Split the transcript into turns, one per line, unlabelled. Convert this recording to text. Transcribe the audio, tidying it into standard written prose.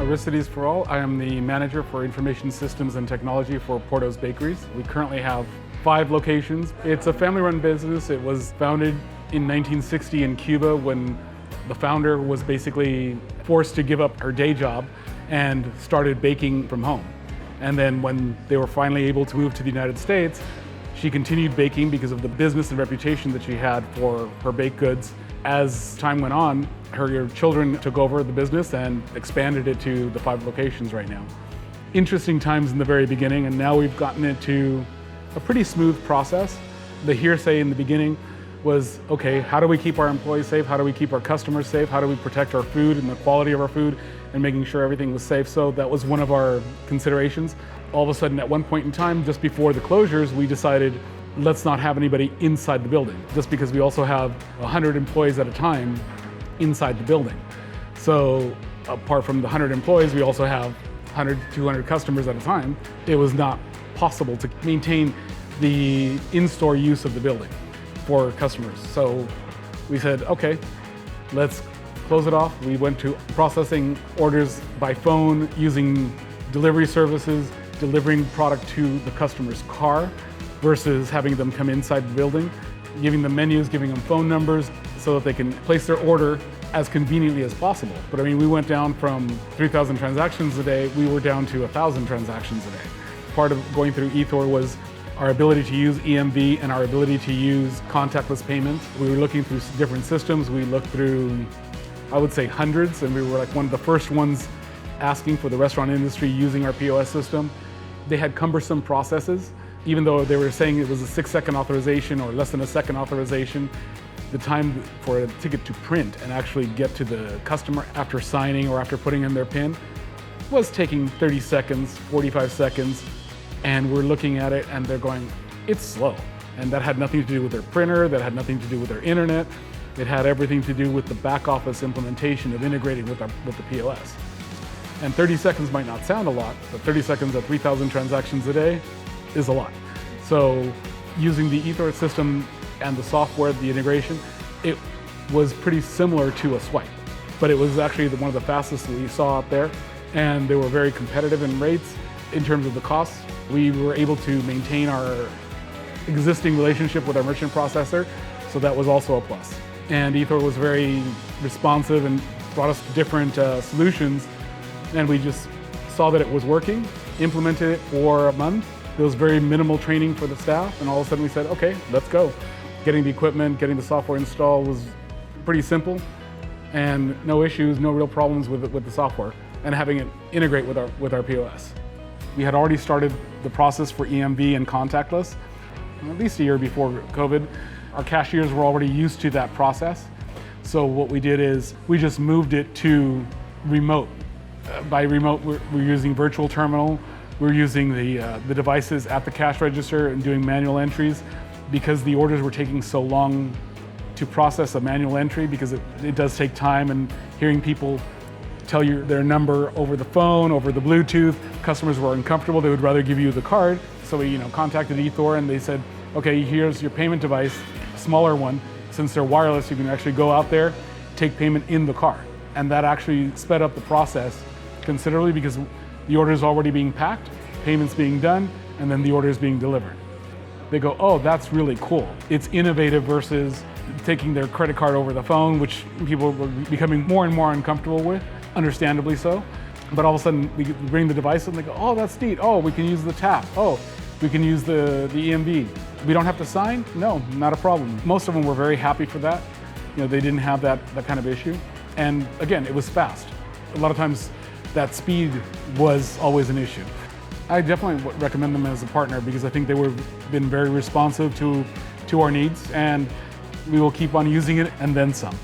Aristides for all. I am the manager for information systems and technology for Porto's Bakeries. We currently have 5 locations. It's a family-run business. It was founded in 1960 in Cuba when the founder was basically forced to give up her day job and started baking from home. And then when they were finally able to move to the United States, she continued baking because of the business and reputation that she had for her baked goods. As time went on, her children took over the business and expanded it to the 5 locations right now. Interesting times in the very beginning, and now we've gotten it to a pretty smooth process. The hearsay in the beginning was, okay, how do we keep our employees safe? How do we keep our customers safe? How do we protect our food and the quality of our food and making sure everything was safe? So that was one of our considerations. All of a sudden, at one point in time, just before the closures, we decided, let's not have anybody inside the building, just because we also have 100 employees at a time inside the building. So apart from the 100 employees, we also have 100 to 200 customers at a time. It was not possible to maintain the in-store use of the building for customers. So we said, okay, let's close it off. We went to processing orders by phone, using delivery services, delivering product to the customer's car versus having them come inside the building, giving them menus, giving them phone numbers so that they can place their order as conveniently as possible. But I mean, we went down from 3,000 transactions a day, we were down to 1,000 transactions a day. Part of going through eThor was our ability to use EMV and our ability to use contactless payments. We were looking through different systems. We looked through, I would say, hundreds, and we were like one of the first ones asking for the restaurant industry using our POS system. They had cumbersome processes. Even though they were saying it was a 6-second authorization or less than a second authorization, the time for a ticket to print and actually get to the customer after signing or after putting in their PIN was taking 30 seconds, 45 seconds, and we're looking at it and they're going, it's slow. And that had nothing to do with their printer, that had nothing to do with their internet. It had everything to do with the back office implementation of integrating with the POS. And 30 seconds might not sound a lot, but 30 seconds at 3,000 transactions a day is a lot. So using the eThor system and the software, the integration, it was pretty similar to a swipe, but it was actually one of the fastest we saw out there, and they were very competitive in rates. In terms of the costs, we were able to maintain our existing relationship with our merchant processor, so that was also a plus. And eThor was very responsive and brought us different solutions, and we just saw that it was working, implemented it for a month. There was very minimal training for the staff, and all of a sudden we said, okay, let's go. Getting the equipment, getting the software installed was pretty simple, and no issues, no real problems with the software, and having it integrate with our POS. We had already started the process for EMV and contactless, at least a year before COVID. Our cashiers were already used to that process, so what we did is we just moved it to remote. By remote, we're using virtual terminal. We're using the devices at the cash register and doing manual entries because the orders were taking so long to process a manual entry, because it does take time, and hearing people tell you their number over the phone, over the Bluetooth, customers were uncomfortable. They would rather give you the card. So we contacted eThor and they said, okay, here's your payment device, smaller one. Since they're wireless, you can actually go out there, take payment in the car. And that actually sped up the process considerably because the order is already being packed, payments being done, and then the order is being delivered. They go, oh, that's really cool. It's innovative versus taking their credit card over the phone, which people were becoming more and more uncomfortable with, understandably so. But all of a sudden, we bring the device and they go, oh, that's neat. Oh, we can use the tap. Oh, we can use the EMV. We don't have to sign? No, not a problem. Most of them were very happy for that. They didn't have that kind of issue. And again, it was fast. A lot of times, that speed was always an issue. I definitely recommend them as a partner because I think they were been very responsive to our needs, and we will keep on using it and then some.